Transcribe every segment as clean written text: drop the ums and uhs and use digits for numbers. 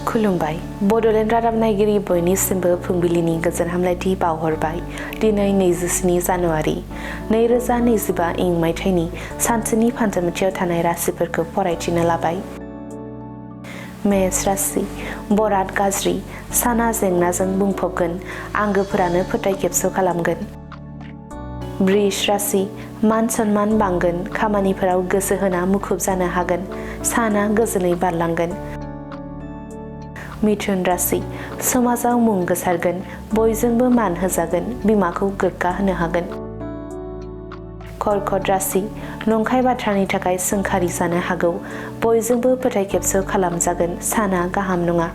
खुलुमबाय बड'लेण्ड रादाब नायगिरि बयनिसिमबो फुंबिलिनि गोजोन हामलायथि बावहरबाय। दिनै 27 जानुवारि 2025 इं मायथाइनि सानसेनि फान्जामुथियाव थानाय राशिफोरखौ फरायथिनो लाबाय। मेष राशि बराद गाज्रि, साना जेंनाजों बुंफबगोन, आंगोफोरानो फोथाय खेबस' खालामगोन। वृष राशि मान सन्मान बांगोन, खामानिफोराव गोसो होना मुखुब जानो हागोन, साना गोजोनै बारलांगोन। मिथुन राशि समाजाव मुं गोसारगोन, बयजोंबो मान होजागोन, बिमाखौ गोग्गा होनो हागोन। कर्कट राशि नंखाय बाथ्रानि थाखाय सोंखारि जानो हागौ, बयजोंबो फोथाय खेबस' खालामजागोन, साना गाहाम नङा।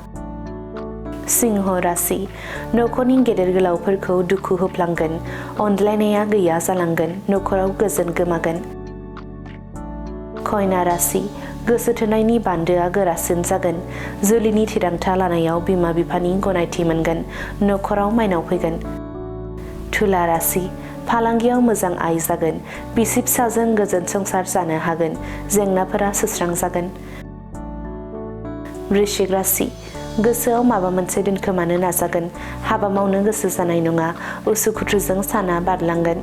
सिंह राशि न'खरनि गेदेर गोलावफोरखौ दुखु होफ्लांगोन, अनज्लायनाया गैया जालांगोन, न'खराव गोजोन गोमागोन। कन्या राशि गोसो थोनायनि बान्दोआ गोरासिन जागोन, जुलिनि थिरांथा लानायाव बिमा बिफानि गनायथि मोनगोन, न'खराव माइनाव फैगोन। तुला राशि फालांगियाव मोजां आय जागोन, बिसि फिसाजों गोजोन संसार जानो हागोन, जेंनाफोरा सुस्रांजागोन। वृश्चिक राशि गोसोआव माबा मोनसे दोनखोमानो नाजागोन, हाबा मावनो गोसो जानाय नङा, उसुखुथुजों साना बारलांगोन।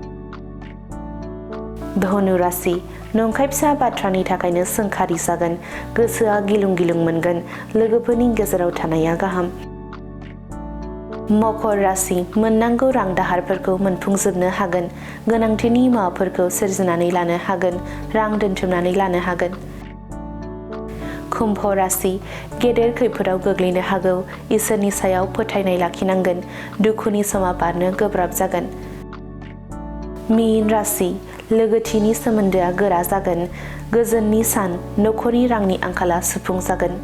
धनु राशि नंखाय फिसा बाथ्रानि थाखायनो सोंखारि जागोन, गोसोआ गिलुं गिलुं मोनगोन, लोगोफोरनि गेजेराव थानाया गाहाम। मकर राशि मोननांगौ रां दाहारफोरखौ मोनफुंजोबनो हागोन, गोनांथिनि मुवाफोरखौ सोरजिनानै लानो हागोन, रां दोनथुमनानै लानो हागोन। कुम्भ राशि गेदेर खैफोदाव गोग्लैनो हागौ, इसोरनि सायाव फोथायनाय लाखिनांगोन, दुखुनि समा बारनो गोब्राब जागोन। मीन राशि लोगोथिनि सोमोन्दोआ गोरा जागोन, गोजोननि सान, न'खरनि रांनि आंखाला सुफुंजागोन।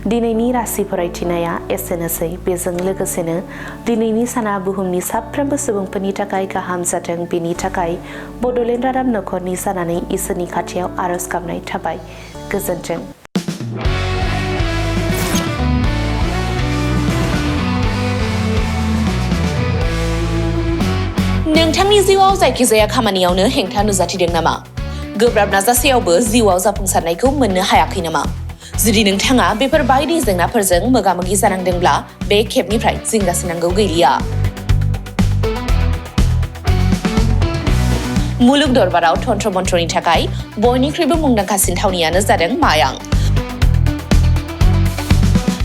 दिनैनि राशि फरायथिनाया एसेनोसै। बेजों लोगोसेनो दिनैनि साना बुहुमनि साफ्रोमबो सुबुंफोरनि थाखाय गाहाम जाथों, बेनि थाखाय बड'लेण्ड रादाब न'खरनि जानानै इसोरनि खाथियाव आरज गाबनाय थाबाय। गोजोन्थों। नोंथांनि जिउआव जायखिजाया खामानियावनो हेंथा नुजाथिदों नामा? गोब्राब नाजासेयावबो जिउआव जाफुंसारनायखौ मोननो हायाखै नामा? जुदि नोंथाङा बेफोर बायदि जेंनाफोरजों मोगा-मोगि जानांदोंब्ला बे खेबनिफ्राय जिंगासिनांगौ गैलिया। मुलुग दरबाराव तन्त्र मन्त्रनि थाखाय बयनिख्रुइबो मुंदांखासिन थावनियानो जादों मायां।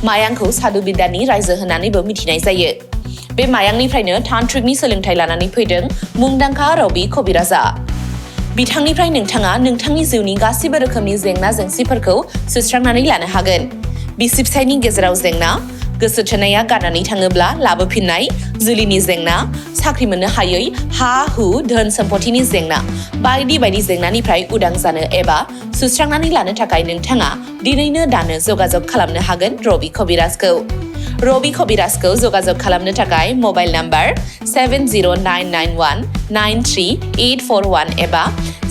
मायांखौ साधु बिद्यानि रायजो होननानैबो मिथिनाय जायो। बे मायांनिफ्रायनो तान्त्रिकनि सोलोंथाइ लानानै फैदों मुंदांखा रबि कबिराजा। बिथांनिफ्राय नोंथाङा नोंथांनि जिउनि गासिबो रोखोमनि जेंना जेंसिफोरखौ सुस्रांनानै लानो हागोन। बिसि फिसायनि गेजेराव जेंना, गोसो थोनाया गारनानै थाङोब्ला लाबोफिननाय, जुलिनि जेंना, साख्रि मोननो हायै, हा-हु, धोन सम्पथिनि जेंना, बायदि बायदि जेंनानिफ्राय उदां जानो एबा सुस्रांनानै लानो थाखाय नोंथाङा दिनैनो दानो जगाजग खालामनो हागोन रबि कबिराजखौ। रबि कबिराजखौ जगाजग खालामनो थाखाय मबाइल नाम्बार 7099193841 एबा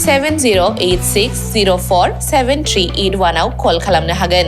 7086047381 आव कल खालामनो हागोन।